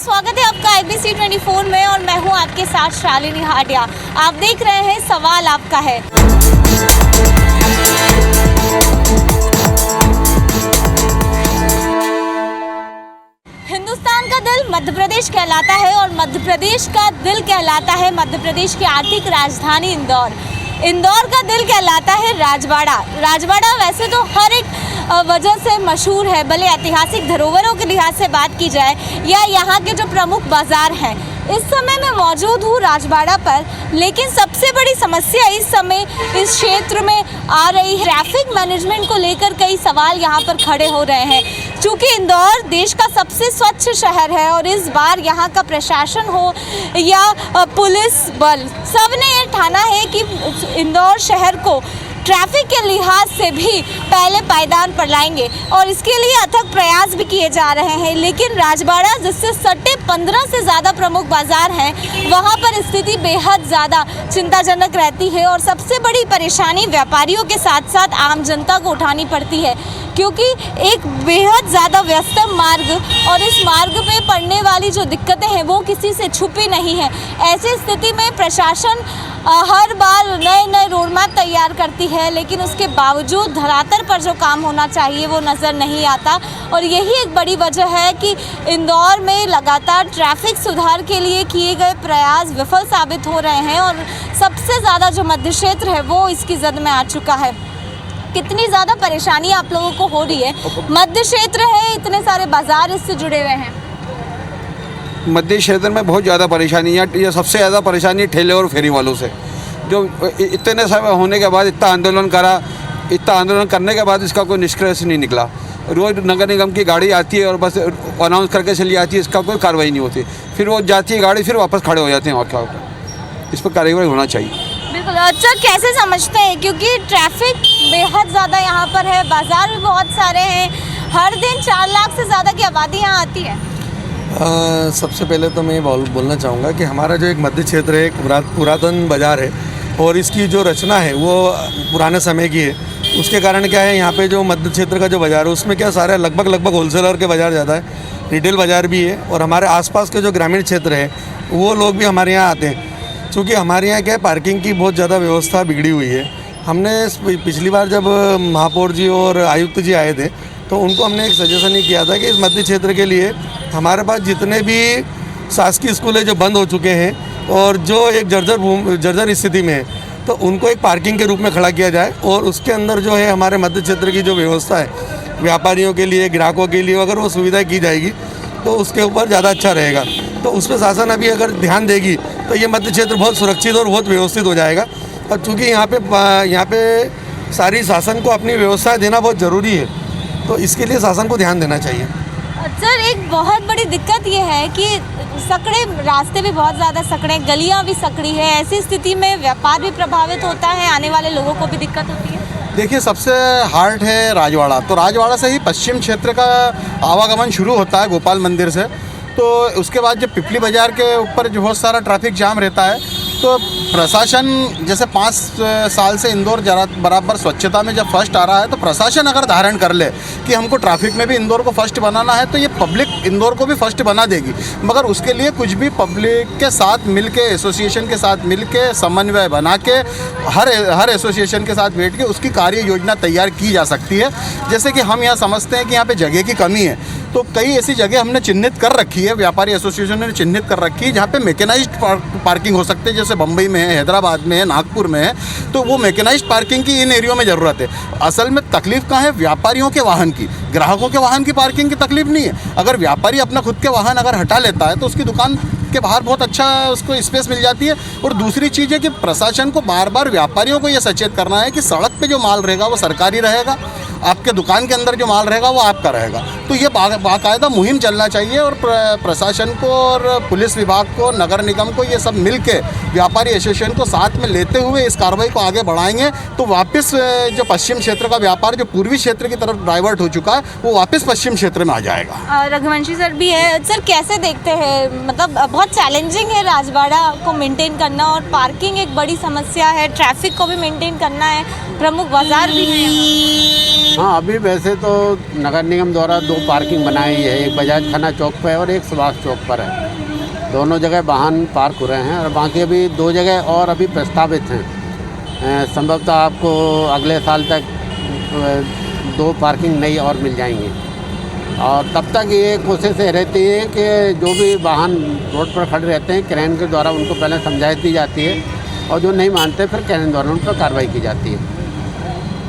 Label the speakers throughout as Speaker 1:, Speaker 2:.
Speaker 1: स्वागत है आपका IBC 24 में और मैं हूं आपके साथ शालिनी हाटिया। आप देख रहे हैं सवाल आपका है। हिंदुस्तान का दिल मध्य प्रदेश कहलाता है और मध्य प्रदेश का दिल कहलाता है मध्य प्रदेश की आर्थिक राजधानी इंदौर का दिल कहलाता है राजवाड़ा। राजवाड़ा वैसे तो हर एक वजह से मशहूर है, भले ऐतिहासिक धरोहरों के लिहाज से बात की जाए या यहाँ के जो प्रमुख बाजार हैं। इस समय मैं मौजूद हूँ राजवाड़ा पर, लेकिन सबसे बड़ी समस्या इस समय इस क्षेत्र में आ रही है। ट्रैफिक मैनेजमेंट को लेकर कई सवाल यहाँ पर खड़े हो रहे हैं। चूँकि इंदौर देश का सबसे स्वच्छ शहर है और इस बार यहाँ का प्रशासन हो या पुलिस बल, सबने ये ठाना है कि इंदौर शहर को ट्रैफिक के लिहाज से भी पहले पायदान पर लाएंगे और इसके लिए अथक प्रयास भी किए जा रहे हैं। लेकिन राजवाड़ा, जिससे सटे 15 से ज़्यादा प्रमुख बाजार हैं, वहाँ पर स्थिति बेहद ज़्यादा चिंताजनक रहती है और सबसे बड़ी परेशानी व्यापारियों के साथ साथ आम जनता को उठानी पड़ती है, क्योंकि एक बेहद ज़्यादा व्यस्त मार्ग और इस मार्ग पे पड़ने वाली जो दिक्कतें हैं वो किसी से छुपी नहीं है। ऐसी स्थिति में प्रशासन हर बार नए रोड मैप तैयार करती है, लेकिन उसके बावजूद धरातल पर जो काम होना चाहिए वो नज़र नहीं आता और यही एक बड़ी वजह है कि इंदौर में लगातार ट्रैफिक सुधार के लिए किए गए प्रयास विफल साबित हो रहे हैं और सबसे ज़्यादा जो मध्य क्षेत्र है वो इसकी जद में आ चुका है। कितनी ज़्यादा परेशानी आप लोगों को हो रही है? मध्य क्षेत्र है, इतने सारे बाजार इससे जुड़े हुए हैं।
Speaker 2: मध्य क्षेत्र में बहुत ज़्यादा परेशानी है। ये सबसे ज़्यादा परेशानी ठेले और फेरी वालों से, जो इतने समय होने के बाद इतना आंदोलन करने के बाद इसका कोई निष्कर्ष नहीं निकला। रोज़ नगर निगम की गाड़ी आती है और बस अनाउंस करके चली जाती है, इसका कोई कार्रवाई नहीं होती। फिर वो जाती है गाड़ी, फिर वापस खड़े हो जाते हैं वहाँ क्या। इस पर कार्रवाई होना चाहिए।
Speaker 1: बिल्कुल। अच्छा, कैसे समझते हैं, क्योंकि ट्रैफिक बेहद ज़्यादा यहाँ पर है, बाज़ार भी बहुत सारे हैं, हर दिन 4 लाख से ज़्यादा की आबादी यहाँ आती है।
Speaker 3: सबसे पहले तो मैं बोलना चाहूँगा कि हमारा जो एक मध्य क्षेत्र है, एक पुरातन बाज़ार है और इसकी जो रचना है वो पुराने समय की है। उसके कारण क्या है, यहाँ पे जो मध्य क्षेत्र का जो बाज़ार है उसमें क्या सारे लगभग होलसेलर के बाज़ार ज़्यादा है, रिटेल बाज़ार भी है और हमारे आसपास के जो ग्रामीण क्षेत्र है वो लोग भी हमारे यहाँ आते हैं। क्योंकि हमारे यहाँ क्या है, पार्किंग की बहुत ज़्यादा व्यवस्था बिगड़ी हुई है। हमने पिछली बार जब महापौर जी और आयुक्त जी आए थे तो उनको हमने एक सजेशन ही किया था कि इस मध्य क्षेत्र के लिए हमारे पास जितने भी शासकीय स्कूल है जो बंद हो चुके हैं और जो एक जर्जर स्थिति में है, तो उनको एक पार्किंग के रूप में खड़ा किया जाए और उसके अंदर जो है हमारे मध्य क्षेत्र की जो व्यवस्था है व्यापारियों के लिए, ग्राहकों के लिए, अगर वो सुविधा की जाएगी तो उसके ऊपर ज़्यादा अच्छा रहेगा। तो उस पर शासन अभी अगर ध्यान देगी तो ये मध्य क्षेत्र बहुत सुरक्षित और बहुत व्यवस्थित हो जाएगा। और चूँकि यहाँ पे सारी शासन को अपनी व्यवस्थाएँ देना बहुत ज़रूरी है, तो इसके लिए शासन को ध्यान देना चाहिए।
Speaker 1: सर, एक बहुत बड़ी दिक्कत ये है कि सकड़े रास्ते भी बहुत ज़्यादा सकड़े, गलियां भी सकड़ी है। ऐसी स्थिति में व्यापार भी प्रभावित होता है, आने वाले लोगों को भी दिक्कत होती है।
Speaker 4: देखिए, सबसे हार्ड है राजवाड़ा। तो राजवाड़ा से ही पश्चिम क्षेत्र का आवागमन शुरू होता है गोपाल मंदिर से। तो उसके बाद जब पिपली बाज़ार के ऊपर जो बहुत सारा ट्रैफिक जाम रहता है, तो प्रशासन जैसे 5 साल से इंदौर बराबर स्वच्छता में जब फर्स्ट आ रहा है, तो प्रशासन अगर धारण कर ले कि हमको ट्रैफिक में भी इंदौर को फर्स्ट बनाना है, तो ये पब्लिक इंदौर को भी फर्स्ट बना देगी। मगर उसके लिए कुछ भी पब्लिक के साथ मिल के, एसोसिएशन के साथ मिल के, समन्वय बना के, हर एसोसिएशन के साथ बैठ के उसकी कार्य योजना तैयार की जा सकती है। जैसे कि हम यहाँ समझते हैं कि यहाँ पे जगह की कमी है, तो कई ऐसी जगह हमने चिन्हित कर रखी है, व्यापारी एसोसिएशन ने चिन्हित कर रखी है जहाँ पे मैकेनाइज्ड पार्किंग हो सकते हैं। जैसे बम्बई में है, हैदराबाद में है, नागपुर में है, तो वो मैकेनाइज्ड पार्किंग की इन एरियो में ज़रूरत है। असल में तकलीफ कहाँ है? व्यापारियों के वाहन की, ग्राहकों के वाहन की पार्किंग की तकलीफ नहीं है। अगर व्यापारी अपना खुद के वाहन अगर हटा लेता है तो उसकी दुकान के बाहर बहुत अच्छा उसको स्पेस मिल जाती है। और दूसरी चीज़ है कि प्रशासन को बार बार व्यापारियों को ये सचेत करना है कि सड़क पे जो माल रहेगा वो सरकारी रहेगा, आपके दुकान के अंदर जो माल रहेगा वो आपका रहेगा। तो ये बाकायदा मुहिम चलना चाहिए और प्रशासन को और पुलिस विभाग को, नगर निगम को, ये सब मिल के व्यापारी एसोसिएशन को साथ में लेते हुए इस कार्रवाई को आगे बढ़ाएंगे तो वापस जो पश्चिम क्षेत्र का व्यापार जो पूर्वी क्षेत्र की तरफ डाइवर्ट हो चुका है वो वापस पश्चिम क्षेत्र में आ जाएगा।
Speaker 1: रघुवंशी सर भी है। सर, कैसे देखते हैं, मतलब बहुत चैलेंजिंग है राजवाड़ा को मेंटेन करना और पार्किंग एक बड़ी समस्या है, ट्रैफिक को भी मेंटेन करना है, प्रमुख बाजार भी है।
Speaker 5: हाँ, अभी वैसे तो नगर निगम द्वारा 2 पार्किंग बनाई है, एक बजाज खन्ना चौक पर है और एक सुभाष चौक पर है। दोनों जगह वाहन पार्क हो रहे हैं और बाकी अभी 2 जगह और अभी प्रस्तावित हैं। संभवतः आपको अगले साल तक 2 पार्किंग नई और मिल जाएंगी और तब तक ये कोशिश रहती है कि जो भी वाहन रोड पर खड़े रहते हैं क्रेन के द्वारा उनको पहले समझाइश दी जाती है और जो नहीं मानते फिर क्रेन द्वारा उन पर कार्रवाई की जाती है।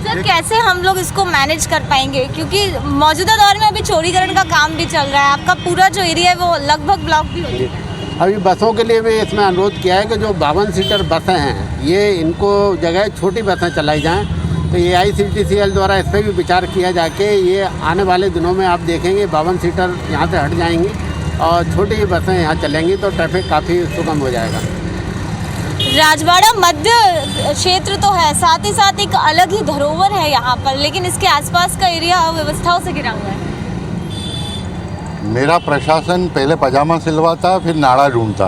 Speaker 1: सर कैसे हम लोग इसको मैनेज कर पाएंगे, क्योंकि मौजूदा दौर में अभी चोरीकरण का काम भी चल रहा है, आपका पूरा जो एरिया है वो लगभग ब्लॉक भी हो गया है।
Speaker 5: अभी बसों के लिए भी इसमें अनुरोध किया है कि जो 52 सीटर बसें हैं ये इनको जगह छोटी बसें चलाई जाएं, तो ये ICTCL द्वारा इस पर भी विचार किया जाके ये आने वाले दिनों में आप देखेंगे 52 सीटर यहाँ से हट जाएंगी और छोटी बसें यहाँ चलेंगी तो ट्रैफिक काफ़ी सुगम हो जाएगा।
Speaker 1: राजवाड़ा मध्य क्षेत्र तो है, साथ ही साथ एक अलग ही धरोहर है यहाँ पर, लेकिन इसके आसपास का एरिया अव्यवस्थाओं से घिरा हुआ है।
Speaker 6: मेरा प्रशासन पहले पजामा सिलवाता फिर नाड़ा ढूंढता।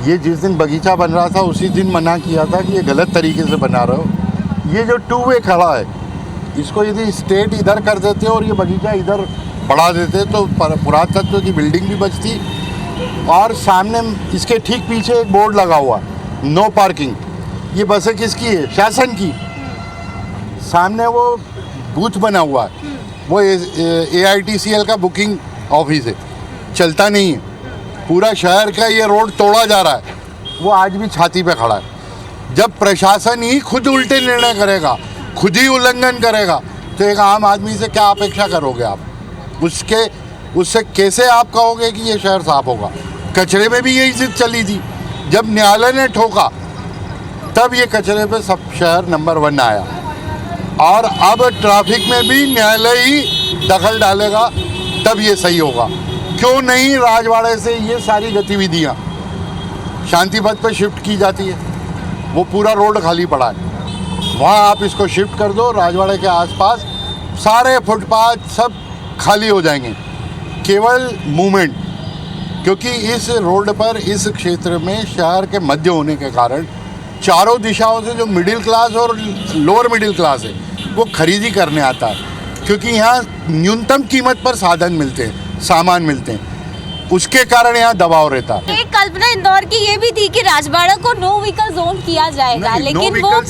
Speaker 6: ये जिस दिन बगीचा बन रहा था उसी दिन मना किया था कि ये गलत तरीके से बना रहे हो। ये जो 2 वे खड़ा है इसको यदि स्टेट इधर कर देते और ये बगीचा इधर बढ़ा देते तो पुरातत्व की बिल्डिंग भी बचती और सामने इसके ठीक पीछे एक बोर्ड लगा हुआ नो पार्किंग। ये बसें किसकी है? शासन की। सामने वो बूथ बना हुआ है, वो AITCL का बुकिंग ऑफिस है, चलता नहीं है। पूरा शहर का ये रोड तोड़ा जा रहा है, वो आज भी छाती पे खड़ा है। जब प्रशासन ही खुद उल्टे निर्णय करेगा, खुद ही उल्लंघन करेगा, तो एक आम आदमी से क्या अपेक्षा करोगे आप? उससे कैसे आप कहोगे कि ये शहर साफ होगा? कचरे में भी यही जिद चली थी, जब न्यायालय ने ठोका तब ये कचरे पे सब शहर नंबर 1 आया और अब ट्रैफिक में भी न्यायालय ही दखल डालेगा तब ये सही होगा। क्यों नहीं राजवाड़े से ये सारी गतिविधियाँ शांति पथ पे शिफ्ट की जाती है? वो पूरा रोड खाली पड़ा है, वहाँ आप इसको शिफ्ट कर दो। राजवाड़े के आसपास सारे फुटपाथ सब खाली हो जाएंगे, केवल मूवमेंट। क्योंकि इस रोड पर इस क्षेत्र में शहर के मध्य होने के कारण चारों दिशाओं से जो मिडिल क्लास और लोअर मिडिल क्लास है वो खरीदी करने आता है, क्योंकि यहाँ न्यूनतम कीमत पर साधन मिलते हैं, सामान मिलते हैं, उसके कारण यहाँ दबाव रहता है।
Speaker 1: एक कल्पना इंदौर की ये भी थी कि राजवाड़ा को नो व्हीकल जोन किया जाएगा, लेकिन वो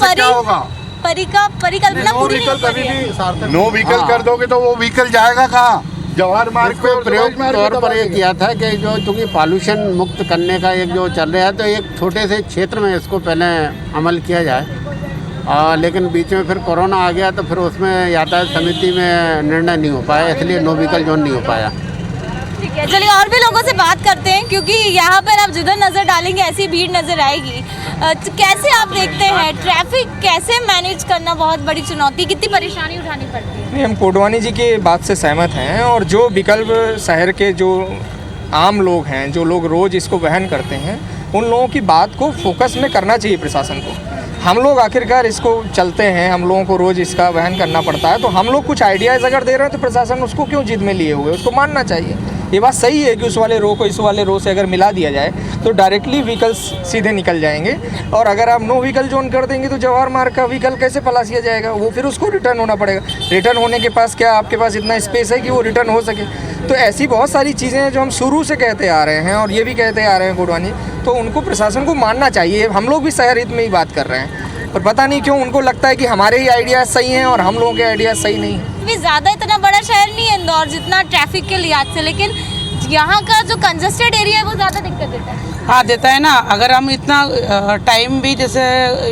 Speaker 1: परिकल्पना पूरी नहीं कर रही है।
Speaker 6: नो व्हीकल कर दोगे तो वो व्हीकल जाएगा कहाँ? जवाहर मार्ग पे
Speaker 5: प्रयोग तौर पर ये किया था कि जो चूँकि पॉल्यूशन मुक्त करने का एक जो चल रहा है तो एक छोटे से क्षेत्र में इसको पहले अमल किया जाए, लेकिन बीच में फिर कोरोना आ गया तो फिर उसमें यातायात समिति में निर्णय नहीं हो पाया, इसलिए नो व्हीकल जोन नहीं हो पाया।
Speaker 1: ठीक है, चलिए और भी लोगों से बात करते हैं, क्योंकि यहाँ पर आप जिधर नज़र डालेंगे ऐसी भीड़ नज़र आएगी। कैसे आप देखते हैं ट्रैफिक कैसे मैनेज करना बहुत बड़ी चुनौती, कितनी परेशानी उठानी पड़ती है?
Speaker 7: नहीं, हम कोडवानी जी की बात से सहमत हैं और जो विकल्प शहर के जो आम लोग हैं, जो लोग रोज़ इसको वहन करते हैं, उन लोगों की बात को फोकस में करना चाहिए प्रशासन को। हम लोग आखिरकार इसको चलते हैं, हम लोगों को रोज़ इसका वहन करना पड़ता है, तो हम लोग कुछ आइडियाज़ अगर दे रहे हैं तो प्रशासन उसको क्यों जिद में लिए हुए, उसको मानना चाहिए। ये बात सही है कि उस वाले रो को इस वाले रो से अगर मिला दिया जाए तो डायरेक्टली व्हीकल्स सीधे निकल जाएंगे, और अगर आप नो व्हीकल जोन कर देंगे तो जवाहर मार्ग का व्हीकल कैसे पलासिया जाएगा? वो फिर उसको रिटर्न होना पड़ेगा। रिटर्न होने के पास क्या आपके पास इतना स्पेस है कि वो रिटर्न हो सके? तो ऐसी बहुत सारी चीज़ें हैं जो हम शुरू से कहते आ रहे हैं और ये भी कहते आ रहे हैं कोडवानी, तो उनको प्रशासन को मानना चाहिए। हम लोग भी शहर हित में ही बात कर रहे हैं, पर पता नहीं क्यों उनको लगता है कि हमारे ही आइडियाज़ सही हैं और हम लोगों के आइडियाज़ सही नहीं हैं।
Speaker 1: भी ज़्यादा इतना बड़ा शहर नहीं है इंदौर जितना ट्रैफिक के लिहाज से, लेकिन यहाँ का जो कंजस्टेड एरिया है वो ज़्यादा दिक्कत देता है।
Speaker 8: हाँ, देता है ना। अगर हम इतना टाइम भी, जैसे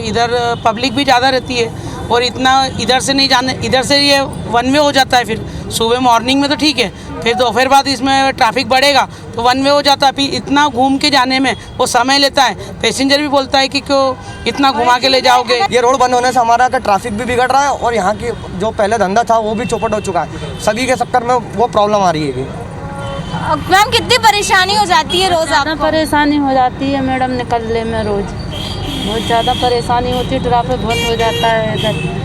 Speaker 8: इधर पब्लिक भी ज़्यादा रहती है और इतना इधर से नहीं जाने, इधर से ये 1 वे हो जाता है, फिर सुबह मॉर्निंग में तो ठीक है, फिर दोपहर बाद इसमें ट्रैफिक बढ़ेगा तो 1 वे हो जाता है, फिर इतना घूम के जाने में वो समय लेता है। पैसेंजर भी बोलता है कि क्यों इतना घुमा के ले जाओगे।
Speaker 9: ये रोड बंद होने से हमारा का ट्रैफिक भी बिगड़ रहा है और यहाँ की जो पहले धंधा था वो भी चौपट हो चुका है। सभी के चक्कर में वो प्रॉब्लम आ रही है।
Speaker 1: मैम कितनी परेशानी हो जाती है रोज़?
Speaker 10: ज़्यादा परेशानी हो जाती है मैडम, निकलने में रोज़ बहुत ज़्यादा परेशानी होती है। ट्रैफिक बंद हो जाता है इधर,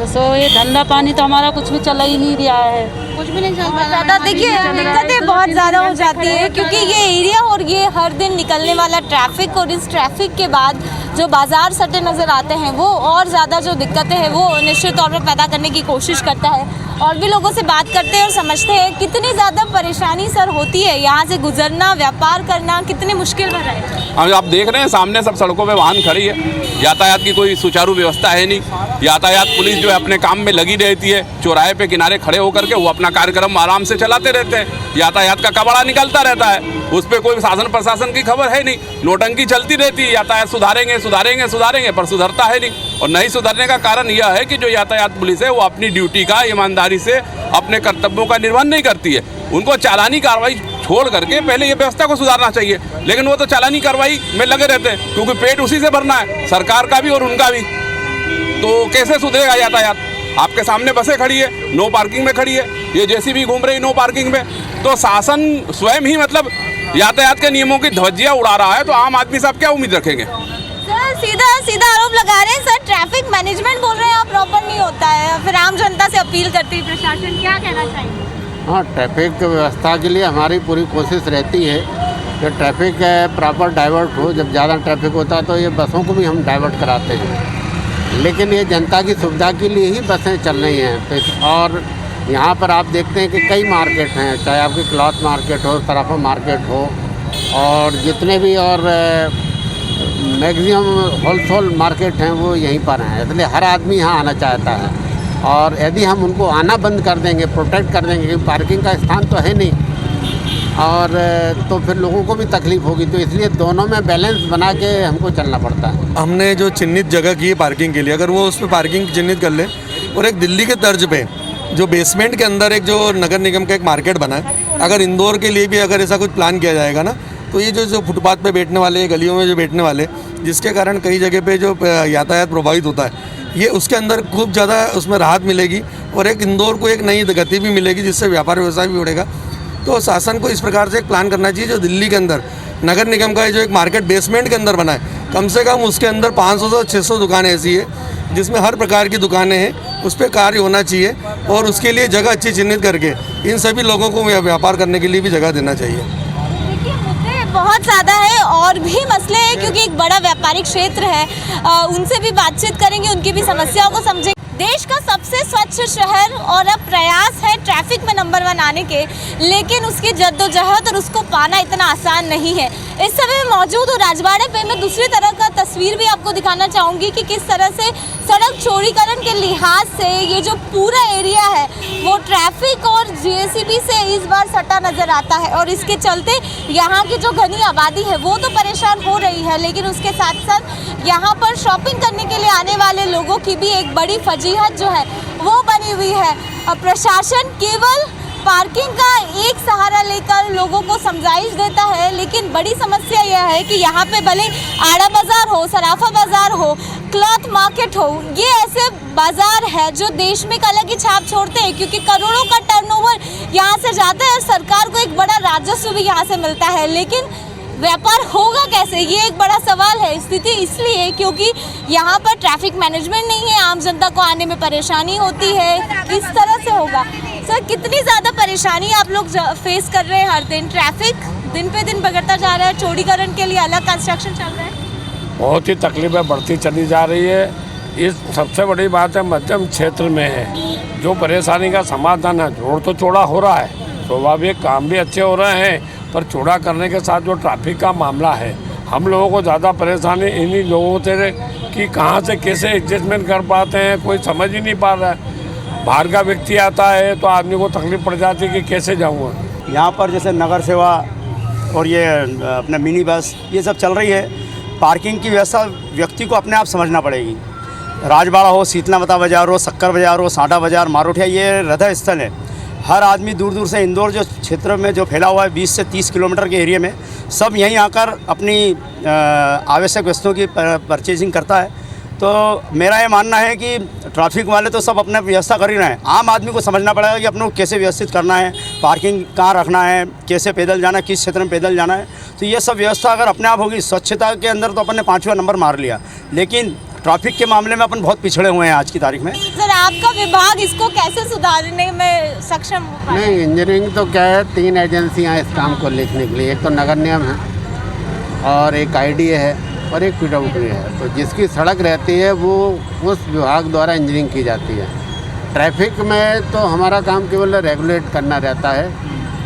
Speaker 10: तो ये धंधा पानी तो हमारा कुछ भी चला ही नहीं रहा है,
Speaker 1: कुछ भी नहीं चल रहा। ज़्यादा देखिए दिक्कतें बहुत ज़्यादा हो जाती है, क्योंकि ये एरिया और ये हर दिन निकलने वाला ट्रैफिक और इस ट्रैफिक के बाद जो बाजार सटे नज़र आते हैं वो और ज़्यादा जो दिक्कतें हैं वो निश्चित तौर पर पैदा करने की कोशिश करता है। और भी लोगों से बात करते हैं और समझते हैं कितनी ज़्यादा परेशानी सर होती है यहाँ से गुजरना, व्यापार करना कितनी मुश्किल भरा है।
Speaker 11: अब आप देख रहे हैं सामने सब सड़कों पे वाहन खड़ी है, यातायात की कोई सुचारू व्यवस्था है नहीं। यातायात पुलिस जो है अपने काम में लगी रहती है, चौराहे पे किनारे खड़े होकर के वो अपना कार्यक्रम आराम से चलाते रहते हैं। यातायात का कबाड़ा निकलता रहता है, उस पर कोई शासन प्रशासन की खबर है नहीं। नोटंकी चलती रहती है, यातायात सुधारेंगे सुधारेंगे सुधारेंगे पर सुधरता है नहीं। और नहीं सुधरने का कारण यह है कि जो यातायात पुलिस है वो अपनी ड्यूटी का ईमानदारी से अपने कर्तव्यों का निर्वहन नहीं करती है। उनको चालानी कार्रवाई छोड़ करके पहले ये व्यवस्था को सुधारना चाहिए, लेकिन वो तो चालानी कार्रवाई में लगे रहते हैं क्योंकि पेट उसी से भरना है, सरकार का भी और उनका भी। तो कैसे सुधरेगा यातायात? आपके सामने बसें खड़ी है, नो पार्किंग में खड़ी है, ये जेसीबी घूम रही नो पार्किंग में। तो शासन स्वयं ही मतलब यातायात के नियमों की धज्जियां उड़ा रहा है, तो आम आदमी साहब क्या उम्मीद रखेंगे?
Speaker 1: सर सीधा आरोप लगा रहे हैं सर, ट्रैफिक मैनेजमेंट बोल रहे हैं आप प्रॉपर नहीं होता है, फिर आम जनता से अपील करती है प्रशासन, क्या कहना चाहिए?
Speaker 5: हाँ, ट्रैफिक व्यवस्था के लिए हमारी पूरी कोशिश रहती है कि ट्रैफिक प्रॉपर डाइवर्ट हो। जब ज़्यादा ट्रैफिक होता है तो ये बसों को भी हम डाइवर्ट कराते हैं, लेकिन ये जनता की सुविधा के लिए ही बसें चल रही हैं। और यहाँ पर आप देखते हैं कि कई मार्केट हैं, चाहे आपकी क्लॉथ मार्केट हो, सराफा मार्केट हो, और जितने भी और मैक्सिमम होलसेल मार्केट हैं वो यहीं पर हैं। इसलिए हर आदमी यहाँ आना चाहता है, और यदि हम उनको आना बंद कर देंगे, प्रोटेक्ट कर देंगे, क्योंकि पार्किंग का स्थान तो है नहीं, और तो फिर लोगों को भी तकलीफ होगी। तो इसलिए दोनों में बैलेंस बना के हमको चलना पड़ता है।
Speaker 3: हमने जो चिन्हित जगह की है पार्किंग के लिए, अगर वो उस पर पार्किंग चिन्हित कर ले, और एक दिल्ली के तर्ज पे जो बेसमेंट के अंदर एक जो नगर निगम का एक मार्केट बना है, अगर इंदौर के लिए भी अगर ऐसा कुछ प्लान किया जाएगा ना, तो ये जो फुटपाथ पे बैठने वाले, गलियों में जो बैठने वाले, जिसके कारण कई जगह पे जो यातायात प्रभावित होता है, ये उसके अंदर खूब ज़्यादा उसमें राहत मिलेगी, और एक इंदौर को एक नई गति भी मिलेगी, जिससे व्यापार व्यवसाय भी बढ़ेगा। तो शासन को इस प्रकार से एक प्लान करना चाहिए जो दिल्ली के अंदर नगर निगम का जो एक मार्केट बेसमेंट के अंदर बना है, कम से कम उसके अंदर 500 से 600 दुकानें ऐसी है जिसमें हर प्रकार की दुकानें हैं, उस पर कार्य होना चाहिए, और उसके लिए जगह अच्छी चिन्हित करके इन सभी लोगों को व्यापार करने के लिए भी जगह देना चाहिए।
Speaker 1: देखिए मुद्दे बहुत ज़्यादा है और भी मसले हैं, क्योंकि एक बड़ा व्यापारिक क्षेत्र है, उनसे भी बातचीत करेंगे, उनकी भी समस्याओं को समझेंगे। देश का सबसे स्वच्छ शहर और अब प्रयास है ट्रैफिक में नंबर 1 आने के, लेकिन उसकी जद्दोजहद और उसको पाना इतना आसान नहीं है। इस समय मैं मौजूद हूँ राजवाड़े पे। मैं दूसरी तरह का तस्वीर भी आपको दिखाना चाहूँगी कि किस तरह से सड़क चौड़ीकरण के लिहाज से ये जो पूरा एरिया है वो ट्रैफिक और जेसीबी से इस बार सटा नज़र आता है, और इसके चलते यहाँ की जो घनी आबादी है वो तो परेशान हो रही है, लेकिन उसके साथ साथ यहाँ पर शॉपिंग करने के लिए आने वाले लोगों की भी एक बड़ी फजीहत जो है वो बनी हुई है। प्रशासन केवल पार्किंग का एक सहारा लेकर लोगों को समझाइश देता है, लेकिन बड़ी समस्या यह है कि यहाँ पे भले आड़ा बाज़ार हो, सराफा बाज़ार हो, क्लॉथ मार्केट हो, ये ऐसे बाज़ार है जो देश में एक अलग ही छाप छोड़ते हैं, क्योंकि करोड़ों का टर्नओवर यहाँ से जाता है और सरकार को एक बड़ा राजस्व भी यहाँ से मिलता है। लेकिन व्यापार होगा कैसे, ये एक बड़ा सवाल है। स्थिति इसलिए क्योंकि यहाँ पर ट्रैफिक मैनेजमेंट नहीं है, आम जनता को आने में परेशानी होती है। किस तरह से होगा सर, कितनी ज़्यादा परेशानी आप लोग फेस कर रहे हैं हर दिन? ट्रैफिक दिन पे दिन बढ़ता जा रहा है, चौड़ीकरण के लिए अलग कंस्ट्रक्शन चल रहा है,
Speaker 12: बहुत ही तकलीफें बढ़ती चली जा रही है। इस सबसे बड़ी बात है मध्यम क्षेत्र में है जो परेशानी का समाधान है। रोड तो चौड़ा हो रहा है, स्वाभाविक काम भी अच्छे हो रहे हैं, पर चौड़ा करने के साथ जो ट्रैफिक का मामला है, हम लोगों को ज़्यादा परेशानी इन्हीं लोगों से कि कहाँ से कैसे एडजस्टमेंट कर पाते हैं, कोई समझ ही नहीं पा रहा है। बाहर का व्यक्ति आता है तो आदमी को तकलीफ पड़ जाती है कि कैसे जाऊँगा।
Speaker 13: यहाँ पर जैसे नगर सेवा और ये अपना मिनी बस ये सब चल रही है, पार्किंग की व्यवस्था व्यक्ति को अपने आप समझना पड़ेगी। राजवाड़ा हो, शीतला माता बाज़ार हो, शक्कर बाज़ार हो, सांडा बाज़ार, मारोठिया, ये हृदय स्थल है। हर आदमी दूर दूर से इंदौर जो क्षेत्र में जो फैला हुआ है 20 से 30 किलोमीटर के एरिया में, सब यहीं आकर अपनी आवश्यक वस्तुओं की परचेजिंग करता है। तो मेरा ये मानना है कि ट्रैफिक वाले तो सब अपना व्यवस्था कर ही रहे हैं, आम आदमी को समझना पड़ेगा कि अपने को कैसे व्यवस्थित करना है, पार्किंग कहाँ रखना है, कैसे पैदल जाना है, किस क्षेत्र में पैदल जाना है। तो ये सब व्यवस्था अगर अपने आप होगी, स्वच्छता के अंदर तो अपन ने 5वां नंबर मार लिया, लेकिन ट्रैफिक के मामले में अपन बहुत पिछड़े हुए हैं आज की तारीख में।
Speaker 1: सर आपका विभाग इसको कैसे सुधारने में सक्षम हो पाए?
Speaker 5: नहीं, इंजीनियरिंग तो क्या है, 3 एजेंसियाँ इस काम को लिखने के लिए, एक तो नगर निगम है और एक IDA है और एक PWD है। तो जिसकी सड़क रहती है वो उस विभाग द्वारा इंजीनियरिंग की जाती है। ट्रैफिक में तो हमारा काम केवल रेगुलेट करना रहता है।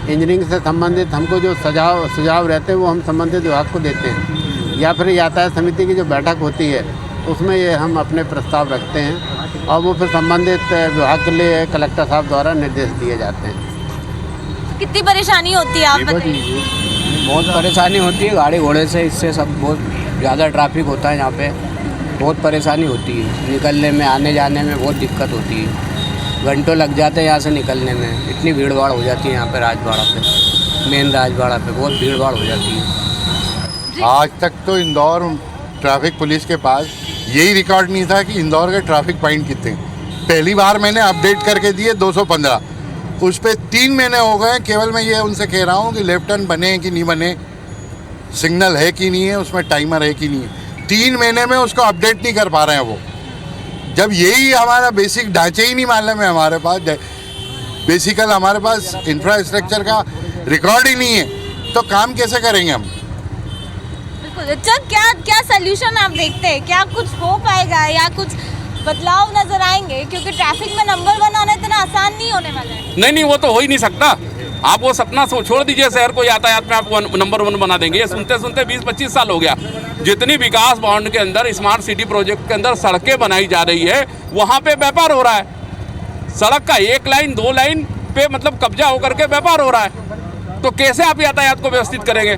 Speaker 5: इंजीनियरिंग से संबंधित हमको जो सुझाव रहते हैं वो हम संबंधित विभाग को देते हैं, या फिर यातायात समिति की जो बैठक होती है उसमें ये हम अपने प्रस्ताव रखते हैं और वो फिर संबंधित विभाग के लिए कलेक्टर साहब द्वारा निर्देश दिए जाते हैं।
Speaker 1: कितनी परेशानी होती है आप बताइए?
Speaker 14: बहुत परेशानी होती है गाड़ी घोड़े से, इससे सब बहुत ज़्यादा ट्रैफिक होता है यहाँ पे, बहुत परेशानी होती है। निकलने में आने जाने में बहुत दिक्कत होती है, घंटों लग जाते हैं यहाँ से निकलने में। इतनी भीड़ भाड़ हो जाती है यहाँ पे राजवाड़ा पे, मेन राजवाड़ा पे बहुत भीड़ भाड़ हो जाती है।
Speaker 6: आज तक तो इंदौर ट्रैफिक पुलिस के पास यही रिकॉर्ड नहीं था कि इंदौर के ट्रैफिक पॉइंट कितने। पहली बार मैंने अपडेट करके दिए 215, उस पर 3 महीने हो गए। केवल मैं ये उनसे कह रहा हूँ कि लेफ्ट टर्न बने कि नहीं बने, सिग्नल है कि नहीं है, उसमें टाइमर है कि नहीं है। 3 महीने में उसको अपडेट नहीं कर पा रहे हैं वो। जब यही हमारा बेसिक ढांचे ही नहीं मालूम है हमारे पास, बेसिकल हमारे पास इंफ्रास्ट्रक्चर का रिकॉर्ड ही नहीं है, तो काम कैसे करेंगे हम?
Speaker 1: बिल्कुल। अच्छा, क्या सलूशन आप देखते हैं? क्या कुछ हो पाएगा या कुछ बदलाव नजर आएंगे? क्योंकि ट्रैफिक में नंबर 1 आना इतना आसान नहीं होने वाला है।
Speaker 11: नहीं, वो तो हो ही नहीं सकता। आप वो सपना छोड़ दीजिए शहर को यातायात में आप नंबर 1 बना देंगे। ये सुनते सुनते 20-25 साल हो गया। जितनी विकास बॉन्ड के अंदर स्मार्ट सिटी प्रोजेक्ट के अंदर सड़कें बनाई जा रही है, वहाँ पे व्यापार हो रहा है। सड़क का 1 लाइन 2 लाइन पे मतलब कब्जा होकर के व्यापार हो रहा है। तो कैसे आप यातायात को व्यवस्थित करेंगे?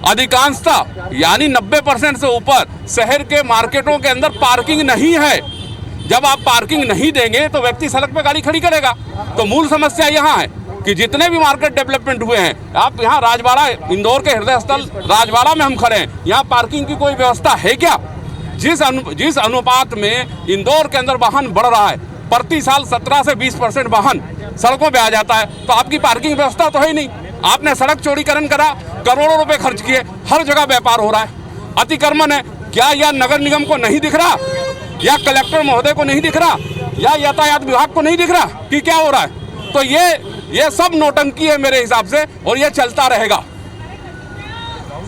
Speaker 11: अधिकांशतः यानी 90% से ऊपर शहर के मार्केटों के अंदर पार्किंग नहीं है। जब आप पार्किंग नहीं देंगे तो व्यक्ति सड़क पे गाड़ी खड़ी करेगा। तो मूल समस्या यहाँ है कि जितने भी मार्केट डेवलपमेंट हुए हैं, आप यहाँ राजवाड़ा, इंदौर के हृदय स्थल राजवाड़ा में हम खड़े हैं, यहाँ पार्किंग की कोई व्यवस्था है क्या? जिस अनुपात में इंदौर के अंदर वाहन बढ़ रहा है, प्रति साल 17 से 20% वाहन सड़कों पे आ जाता है, तो आपकी पार्किंग व्यवस्था तो है ही नहीं। आपने सड़क चौड़ीकरण करा, करोड़ों रुपए खर्च किए, हर जगह व्यापार हो रहा है, अतिक्रमण है। क्या यह नगर निगम को नहीं दिख रहा, या कलेक्टर महोदय को नहीं दिख रहा, या यातायात विभाग को नहीं दिख रहा कि क्या हो रहा है? तो ये सब नौटंकी है मेरे हिसाब से, और ये चलता रहेगा।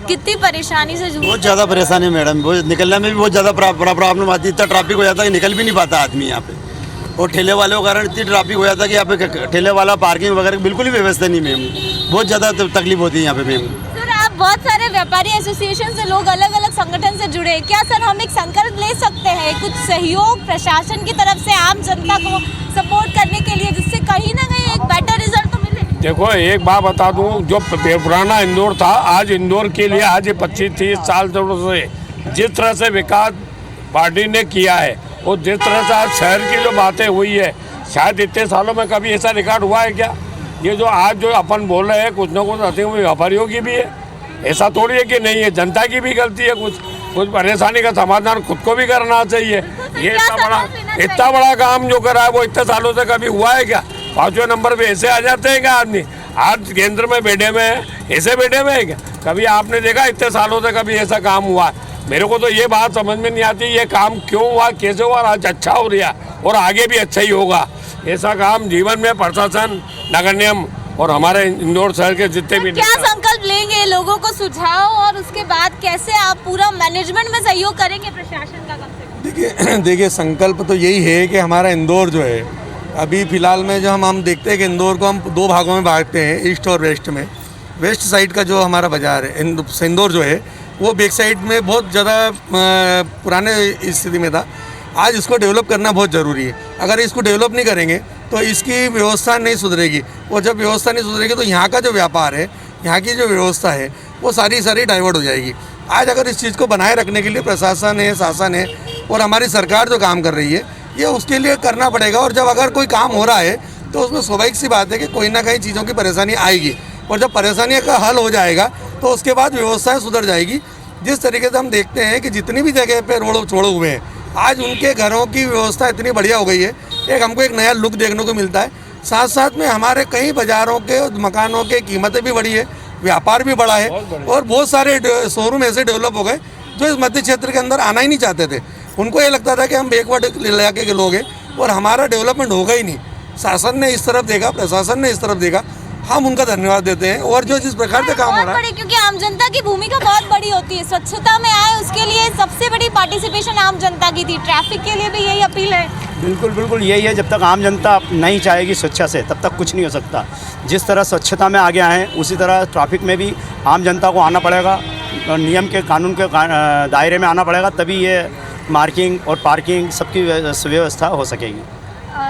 Speaker 1: कितनी परेशानी से
Speaker 13: बहुत ज़्यादा परेशानी है मैडम, निकलने में भी बहुत ज़्यादा प्रॉब्लम आती है। इतना ट्रैफिक हो जाता है कि निकल भी नहीं पाता आदमी यहाँ पे, और ठेले वालों के कारण इतनी ट्रैफिक हो जाता है कि यहाँ पे ठेले वाला पार्किंग वगैरह बिल्कुल भी व्यवस्था नहीं मैम, बहुत ज़्यादा तकलीफ होती है यहाँ पे मैम।
Speaker 1: सर, आप बहुत सारे व्यापारी एसोसिएशन से लोग अलग अलग संगठन से जुड़े, क्या सर हम एक संकल्प ले सकते हैं कुछ सहयोग प्रशासन की तरफ से आम जनता को सपोर्ट करने के लिए, जिससे कहीं ना कहीं एक बेटर रिजल्ट तो मिले?
Speaker 12: देखो, एक बात बता दूं, जो पुराना इंदौर था, आज इंदौर के लिए आज 25-30 साल से जिस तरह से विकास पार्टी ने किया है और जिस तरह से आज शहर की जो बातें हुई है, शायद इतने सालों में कभी ऐसा रिकॉर्ड हुआ है क्या? ये जो आज जो अपन बोल रहे हैं, कुछ ना कुछ अधिक व्यापारियों की भी है, ऐसा थोड़ी है कि नहीं है, जनता की भी गलती है। कुछ परेशानी का समाधान खुद को भी करना चाहिए। ये इतना बड़ा काम जो करा है वो इतने सालों से कभी हुआ है क्या? 5वें नंबर पे ऐसे आ जाते हैं क्या आदमी? आज केंद्र में बैठे हुए हैं, ऐसे बैठे हुए हैं क्या? कभी आपने देखा इतने सालों से कभी ऐसा काम हुआ? मेरे को तो ये बात समझ में नहीं आती, ये काम क्यों हुआ, कैसे हुआ, आज अच्छा हो रहा और आगे भी अच्छा ही होगा। ऐसा काम जीवन में प्रशासन, नगर निगम और हमारे इंदौर शहर के जितने भी
Speaker 1: क्या संकल्प लेंगे, लोगों को सुझाव, और उसके बाद कैसे आप पूरा मैनेजमेंट में सहयोग करेंगे प्रशासन का? कम से कम
Speaker 3: देखिए संकल्प तो यही है कि हमारा इंदौर जो है, अभी फ़िलहाल में जो हम देखते हैं कि इंदौर को हम 2 भागों में बांटते हैं, ईस्ट और वेस्ट में। वेस्ट साइड का जो हमारा बाज़ार है इंदौर जो है, वो बैक साइड में बहुत ज़्यादा पुराने स्थिति में था। आज इसको डेवलप करना बहुत ज़रूरी है। अगर इसको डेवलप नहीं करेंगे तो इसकी व्यवस्था नहीं सुधरेगी, और जब व्यवस्था नहीं सुधरेगी तो यहाँ का जो व्यापार है, यहाँ की जो व्यवस्था है, वो सारी डाइवर्ट हो जाएगी। आज अगर इस चीज़ को बनाए रखने के लिए प्रशासन है, शासन है और हमारी सरकार जो काम कर रही है, ये उसके लिए करना पड़ेगा। और जब अगर कोई काम हो रहा है तो उसमें स्वाभाविक सी बात है कि कोई ना कहीं चीज़ों की परेशानी आएगी, और जब परेशानी का हल हो जाएगा तो उसके बाद व्यवस्थाएँ सुधर जाएगी। जिस तरीके से हम देखते हैं कि जितनी भी जगह पे रोड छोड़े हुए हैं, आज उनके घरों की व्यवस्था इतनी बढ़िया हो गई है, हमको एक नया लुक देखने को मिलता है। साथ साथ में हमारे कई बाज़ारों के मकानों के कीमतें भी बढ़ी है, व्यापार भी बढ़ा है, और बहुत सारे शोरूम ऐसे डेवलप हो गए जो इस मध्य क्षेत्र के अंदर आना ही नहीं चाहते थे। उनको ये लगता था कि हम बैकवर्ड इलाके के लोग हैं और हमारा डेवलपमेंट होगा ही नहीं। शासन ने इस तरफ देखा, प्रशासन ने इस तरफ देखा, हम उनका धन्यवाद देते हैं। और जो जिस प्रकार से काम हो
Speaker 1: बहुत
Speaker 3: रहा है,
Speaker 1: बड़ी, क्योंकि आम जनता की भूमिका बहुत बड़ी होती है। स्वच्छता में आए उसके लिए सबसे बड़ी पार्टिसिपेशन आम जनता की थी। ट्रैफिक के लिए भी यही अपील है।
Speaker 13: बिल्कुल बिल्कुल यही है, जब तक आम जनता नहीं चाहेगी स्वच्छता से तब तक कुछ नहीं हो सकता। जिस तरह स्वच्छता में आगे आए उसी तरह ट्रैफिक में भी आम जनता को आना पड़ेगा, नियम के कानून के दायरे में आना पड़ेगा, तभी ये मार्किंग और पार्किंग सबकी सुव्यवस्था हो सकेगी।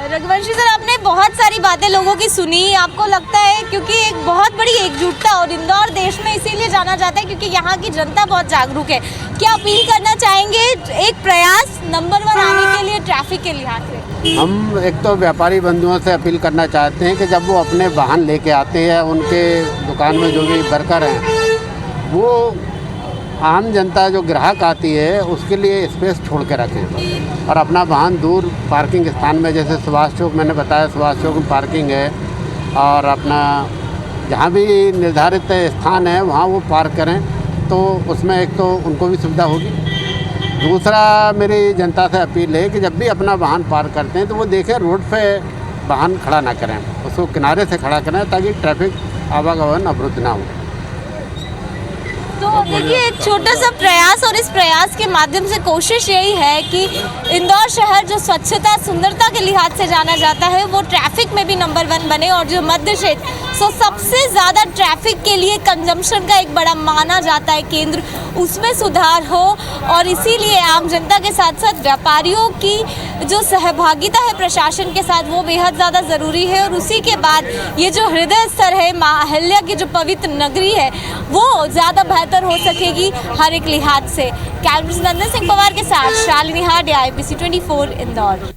Speaker 1: रघुवंशी सर, आपने बहुत सारी बातें लोगों की सुनी। आपको लगता है, क्योंकि एक बहुत बड़ी एकजुटता और इंदौर देश में इसीलिए जाना जाता है क्योंकि यहाँ की जनता बहुत जागरूक है, क्या अपील करना चाहेंगे एक प्रयास नंबर 1 आने के लिए ट्रैफिक के लिहाज से?
Speaker 5: हम एक तो व्यापारी बंधुओं से अपील करना चाहते हैं कि जब वो अपने वाहन लेके आते हैं, उनके दुकान में जो भी वर्कर हैं वो आम जनता जो ग्राहक आती है उसके लिए स्पेस छोड़ के रखें और अपना वाहन दूर पार्किंग स्थान में, जैसे सुभाष चौक मैंने बताया, सुभाष चौक में पार्किंग है और अपना जहाँ भी निर्धारित स्थान है वहाँ वो पार्क करें, तो उसमें एक तो उनको भी सुविधा होगी। दूसरा मेरी जनता से अपील है कि जब भी अपना वाहन पार्क करते हैं तो वो देखें रोड पे वाहन खड़ा ना करें, उसको किनारे से खड़ा करें ताकि ट्रैफिक आवागमन अवरुद्ध ना हो।
Speaker 1: तो देखिए, एक छोटा सा प्रयास और इस प्रयास के माध्यम से कोशिश यही है कि इंदौर शहर जो स्वच्छता सुंदरता के लिहाज से जाना जाता है वो ट्रैफिक में भी नंबर 1 बने और जो मध्य क्षेत्र सबसे ज़्यादा ट्रैफिक के लिए कंजम्पशन का एक बड़ा माना जाता है केंद्र, उसमें सुधार हो। और इसीलिए आम जनता के साथ साथ व्यापारियों की जो सहभागिता है प्रशासन के साथ वो बेहद ज़्यादा ज़रूरी है। और उसी के बाद ये जो हृदय स्तर है, माँ अहिल्या की जो पवित्र नगरी है वो ज़्यादा बेहतर हो सकेगी हर एक लिहाज से। कैमरा नंदन सिंह पवार के साथ शालिनी हाडिया, IPC 24 इंदौर।